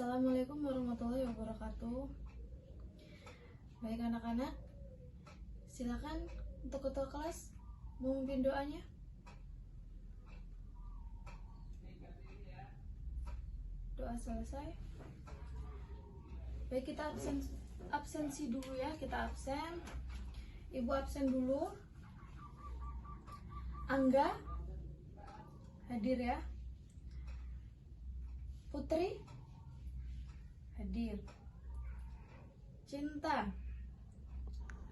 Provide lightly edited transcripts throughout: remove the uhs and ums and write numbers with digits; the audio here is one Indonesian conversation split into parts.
Assalamualaikum warahmatullahi wabarakatuh. Baik anak-anak, silakan untuk ketua kelas memimpin doanya. Doa selesai. Baik, kita absensi dulu ya. Kita absen. Ibu absen dulu. Angga hadir ya. Putri hadir. Cinta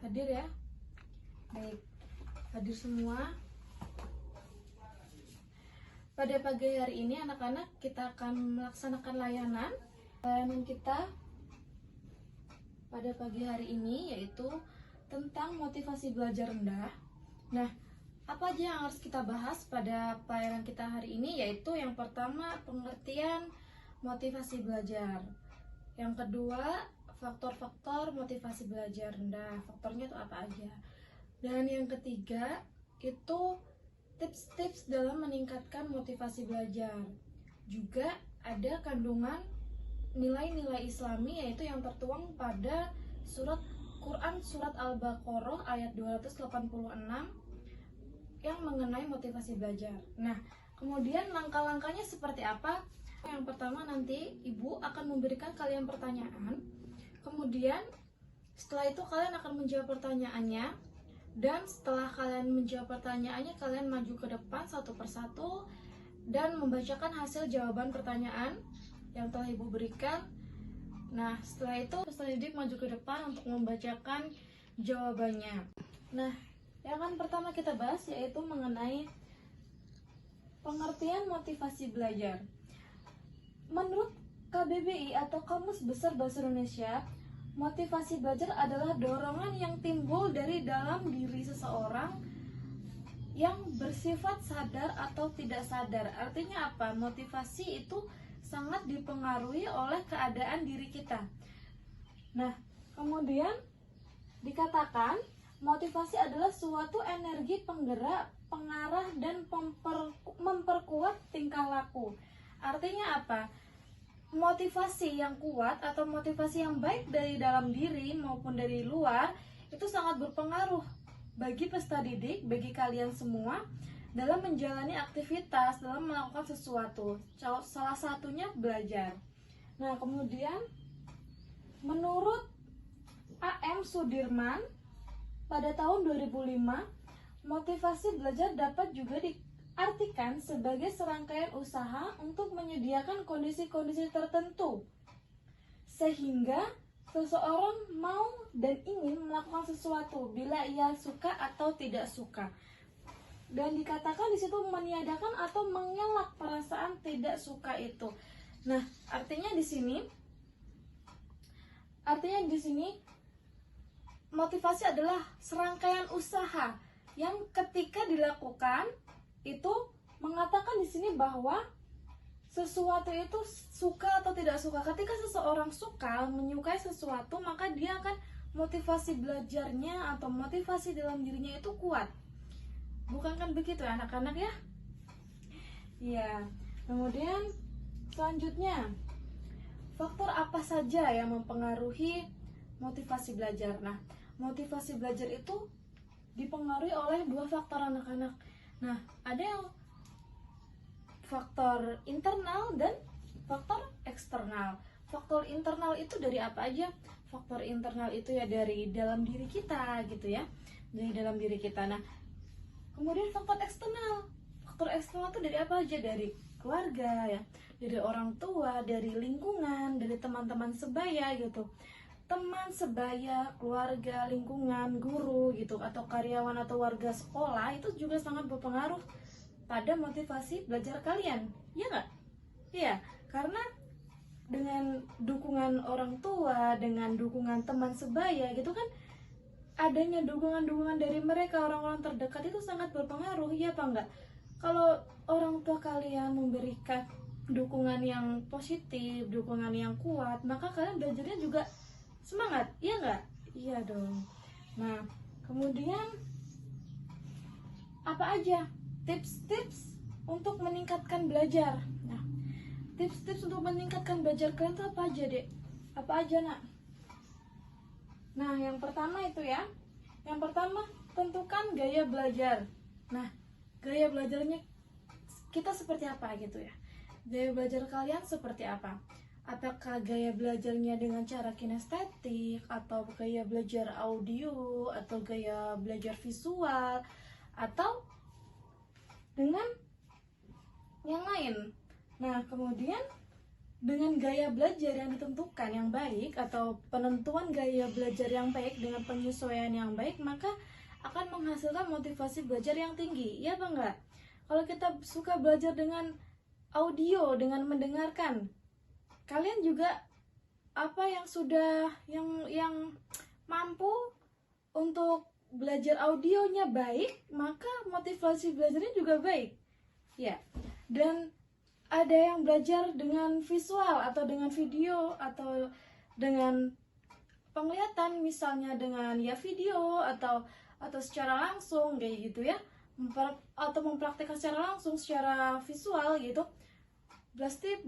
hadir ya. Baik, hadir semua. Pada pagi hari ini anak-anak, kita akan melaksanakan layanan kita pada pagi hari ini, yaitu tentang motivasi belajar rendah. Nah, apa aja yang harus kita bahas pada pelajaran kita hari ini? Yaitu yang pertama, pengertian motivasi belajar. Yang kedua, faktor-faktor motivasi belajar rendah. Faktornya itu apa aja? Dan yang ketiga, itu tips-tips dalam meningkatkan motivasi belajar. Juga ada kandungan nilai-nilai Islami, yaitu yang tertuang pada Quran surat Al-Baqarah ayat 286 yang mengenai motivasi belajar. Nah, kemudian langkah-langkahnya seperti apa? Yang pertama, nanti ibu akan memberikan kalian pertanyaan. Kemudian setelah itu kalian akan menjawab pertanyaannya. Dan setelah kalian menjawab pertanyaannya, kalian maju ke depan satu persatu dan membacakan hasil jawaban pertanyaan yang telah ibu berikan. Nah, setelah itu peserta didik maju ke depan untuk membacakan jawabannya. Nah, yang akan pertama kita bahas yaitu mengenai pengertian motivasi belajar. Menurut KBBI atau Kamus Besar Bahasa Indonesia, motivasi belajar adalah dorongan yang timbul dari dalam diri seseorang yang bersifat sadar atau tidak sadar. Artinya apa? Motivasi itu sangat dipengaruhi oleh keadaan diri kita. Nah, kemudian dikatakan motivasi adalah suatu energi penggerak, pengarah, dan memperkuat tingkah laku. Artinya apa? Motivasi yang kuat atau motivasi yang baik dari dalam diri maupun dari luar itu sangat berpengaruh bagi peserta didik, bagi kalian semua dalam menjalani aktivitas, dalam melakukan sesuatu. Salah satunya belajar. Nah, kemudian menurut A.M. Sudirman pada tahun 2005, motivasi belajar dapat juga diartikan sebagai serangkaian usaha untuk menyediakan kondisi-kondisi tertentu sehingga seseorang mau dan ingin melakukan sesuatu bila ia suka atau tidak suka. Dan dikatakan di situ meniadakan atau mengelak perasaan tidak suka itu. Nah, artinya di sini motivasi adalah serangkaian usaha yang ketika dilakukan itu mengatakan di sini bahwa sesuatu itu suka atau tidak suka. Ketika seseorang suka, menyukai sesuatu, maka dia akan motivasi belajarnya atau motivasi dalam dirinya itu kuat. Bukan kan begitu ya anak-anak ya? Iya. Kemudian selanjutnya, faktor apa saja yang mempengaruhi motivasi belajar? Nah, motivasi belajar itu dipengaruhi oleh dua faktor anak-anak. Nah, ada yang faktor internal dan faktor eksternal. Faktor internal itu dari apa aja? Faktor internal itu ya dari dalam diri kita gitu ya. Dari dalam diri kita. Nah, kemudian faktor eksternal. Faktor eksternal itu dari apa aja? Dari keluarga ya, dari orang tua, dari lingkungan, dari teman-teman sebaya gitu. Teman sebaya, keluarga, lingkungan, guru gitu, atau karyawan atau warga sekolah itu juga sangat berpengaruh pada motivasi belajar kalian, ya nggak? Iya, karena dengan dukungan orang tua, dengan dukungan teman sebaya gitu kan, adanya dukungan-dukungan dari mereka, orang-orang terdekat itu sangat berpengaruh, ya apa enggak? Kalau orang tua kalian memberikan dukungan yang positif, dukungan yang kuat, maka kalian belajarnya juga semangat, iya nggak? Iya dong. Nah, kemudian apa aja tips-tips untuk meningkatkan belajar? Nah, tips-tips untuk meningkatkan belajar kalian tuh apa aja, Dek? Apa aja, Nak? Nah, yang pertama itu ya. Yang pertama, tentukan gaya belajar. Nah, gaya belajarnya kita seperti apa gitu ya. Gaya belajar kalian seperti apa? Apakah gaya belajarnya dengan cara kinestetik, atau gaya belajar audio, atau gaya belajar visual, atau dengan yang lain. Nah, kemudian dengan gaya belajar yang ditentukan yang baik, atau penentuan gaya belajar yang baik dengan penyesuaian yang baik, maka akan menghasilkan motivasi belajar yang tinggi. Ya apa enggak? Kalau kita suka belajar dengan audio, dengan mendengarkan, kalian juga apa yang sudah yang mampu untuk belajar audionya baik, maka motivasi belajarnya juga baik. Ya. Dan ada yang belajar dengan visual atau dengan video atau dengan penglihatan, misalnya dengan ya video atau secara langsung kayak gitu ya, atau mempraktikkan secara langsung secara visual gitu. Pasti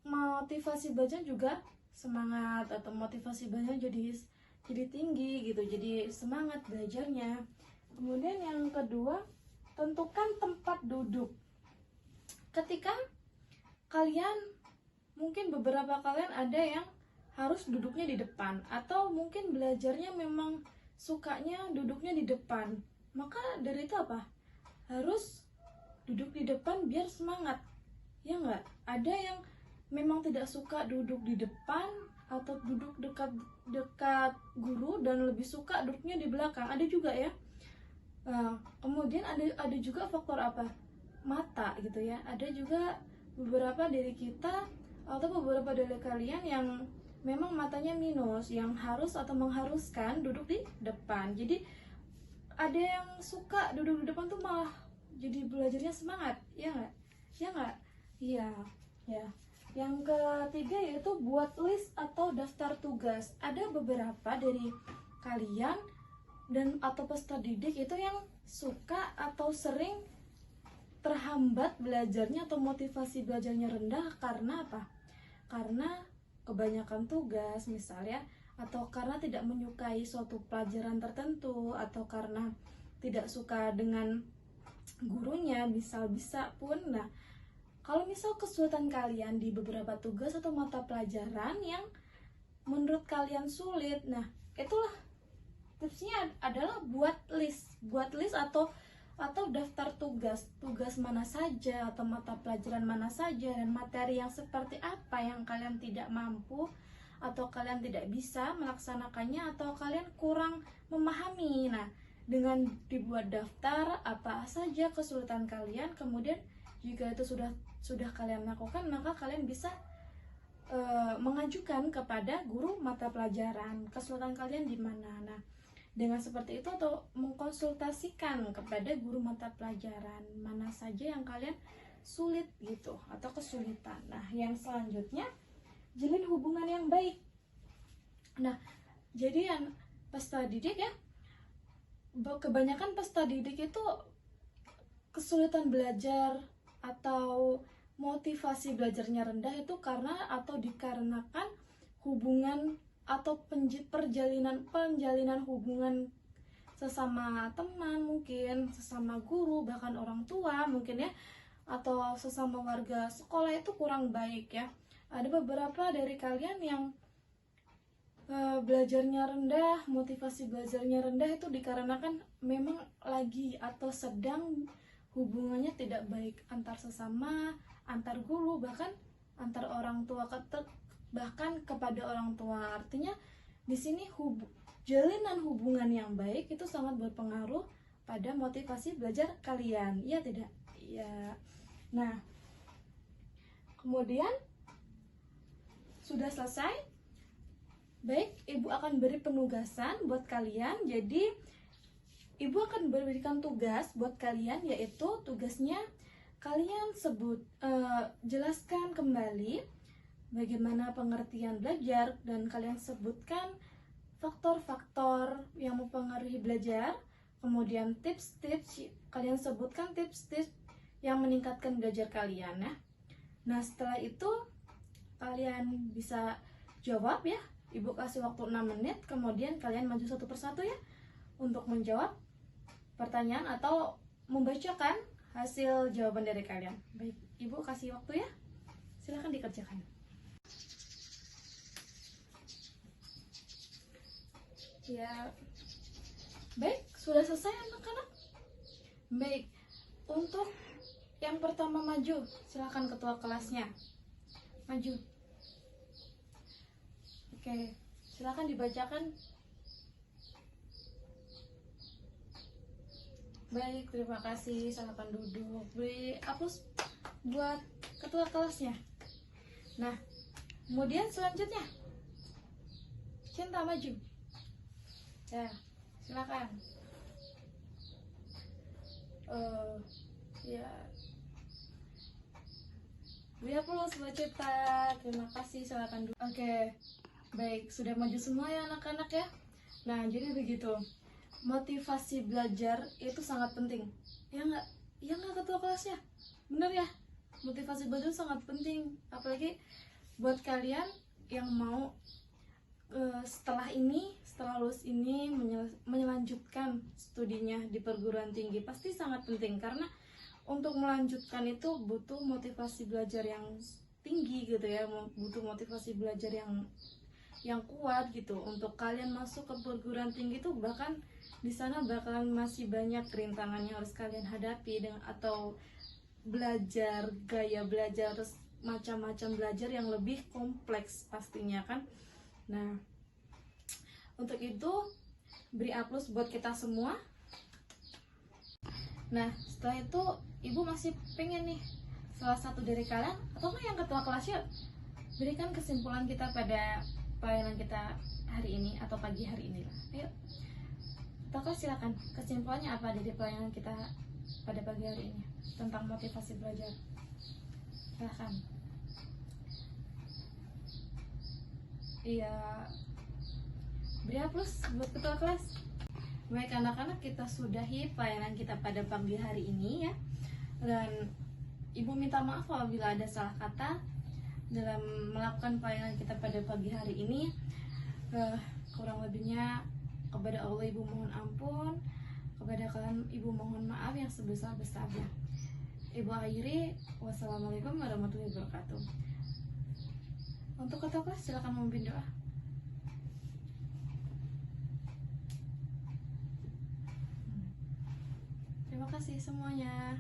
motivasi belajar juga semangat, atau motivasi belajar jadi tinggi gitu, jadi semangat belajarnya. Kemudian yang kedua, tentukan tempat duduk. Ketika kalian, mungkin beberapa kalian ada yang harus duduknya di depan, atau mungkin belajarnya memang sukanya duduknya di depan, maka dari itu apa? Harus duduk di depan biar semangat, ya enggak? Ada yang memang tidak suka duduk di depan atau duduk dekat guru dan lebih suka duduknya di belakang, ada juga ya. Kemudian ada juga faktor apa? Mata gitu ya. Ada juga beberapa dari kita atau beberapa dari kalian yang memang matanya minus, yang harus atau mengharuskan duduk di depan. Jadi ada yang suka duduk di depan tuh malah jadi belajarnya semangat, ya nggak? Ya nggak? Iya, ya. Yang ketiga yaitu buat list atau daftar tugas. Ada beberapa dari kalian dan atau peserta didik itu yang suka atau sering terhambat belajarnya atau motivasi belajarnya rendah karena apa? Karena kebanyakan tugas misalnya, atau karena tidak menyukai suatu pelajaran tertentu, atau karena tidak suka dengan gurunya, bisa pun. Nah, kalau misal kesulitan kalian di beberapa tugas atau mata pelajaran yang menurut kalian sulit, nah itulah tipsnya adalah buat list atau daftar tugas mana saja atau mata pelajaran mana saja dan materi yang seperti apa yang kalian tidak mampu atau kalian tidak bisa melaksanakannya atau kalian kurang memahami. Nah, dengan dibuat daftar apa saja kesulitan kalian, kemudian jika itu sudah kalian lakukan, maka kalian bisa mengajukan kepada guru mata pelajaran kesulitan kalian di mana. Nah, dengan seperti itu atau mengkonsultasikan kepada guru mata pelajaran mana saja yang kalian sulit gitu atau kesulitan. Nah, yang selanjutnya, jalin hubungan yang baik. Nah, jadi yang peserta didik ya, kebanyakan peserta didik itu kesulitan belajar atau motivasi belajarnya rendah itu karena atau dikarenakan hubungan atau penjalinan hubungan sesama teman, mungkin sesama guru, bahkan orang tua mungkin ya, atau sesama warga sekolah itu kurang baik ya. Ada beberapa dari kalian yang belajarnya rendah, motivasi belajarnya rendah itu dikarenakan memang lagi atau sedang hubungannya tidak baik antar sesama, antar guru, bahkan antar orang tua bahkan kepada orang tua. Artinya di sini jalinan hubungan yang baik itu sangat berpengaruh pada motivasi belajar kalian, ya tidak? Ya. Nah, kemudian sudah selesai. Baik, ibu akan beri penugasan buat kalian. Jadi ibu akan berikan tugas buat kalian, yaitu tugasnya kalian jelaskan kembali bagaimana pengertian belajar, dan kalian sebutkan faktor-faktor yang mempengaruhi belajar. Kemudian tips-tips, kalian sebutkan tips-tips yang meningkatkan belajar kalian ya. Nah, setelah itu kalian bisa jawab ya. Ibu kasih waktu 6 menit, kemudian kalian maju satu persatu ya untuk menjawab pertanyaan atau membacakan hasil jawaban dari kalian. Baik, Ibu kasih waktu ya. Silahkan dikerjakan. Ya, baik, sudah selesai anak-anak? Baik, untuk yang pertama maju, silahkan ketua kelasnya maju. Oke, silahkan dibacakan. Baik, terima kasih. Silakan duduk. Beri hapus buat ketua kelasnya. Nah, kemudian selanjutnya Cinta maju. Ya, silakan. Ya. Beri hapus buat Cinta. Terima kasih. Silakan duduk. Oke. Baik, sudah maju semua ya anak-anak ya. Nah, jadi begitu. Motivasi belajar itu sangat penting. Ya nggak? Ya nggak ketua kelasnya? Bener ya? Motivasi belajar sangat penting. Apalagi buat kalian yang mau setelah lulus ini melanjutkan studinya di perguruan tinggi. Pasti sangat penting karena untuk melanjutkan itu butuh motivasi belajar yang tinggi gitu ya. Butuh motivasi belajar yang kuat gitu. Untuk kalian masuk ke perguruan tinggi itu bahkan di sana bakalan masih banyak rintangan yang harus kalian hadapi atau belajar, gaya belajar, terus macam-macam belajar yang lebih kompleks pastinya kan. Nah, untuk itu beri aplaus buat kita semua. Nah, setelah itu Ibu masih pengen nih salah satu dari kalian atau yang ketua kelasnya berikan kesimpulan kita pada pelayanan kita hari ini atau pagi hari ini lah. Ayo, Kakak silakan, kesimpulannya apa dari pelayanan kita pada pagi hari ini tentang motivasi belajar? Silakan. Iya, beri aplaus buat ketua kelas. Baik anak-anak, kita sudahi pelayanan kita pada pagi hari ini ya. Dan Ibu minta maaf apabila ada salah kata dalam melakukan pelayanan kita pada pagi hari ini. Kurang lebihnya kepada Allah Ibu mohon ampun, kepada kalian Ibu mohon maaf yang sebesar-besarnya. Ibu akhiri, wassalamualaikum warahmatullahi wabarakatuh. Untuk ketua kelas silakan memimpin doa. Terima kasih semuanya.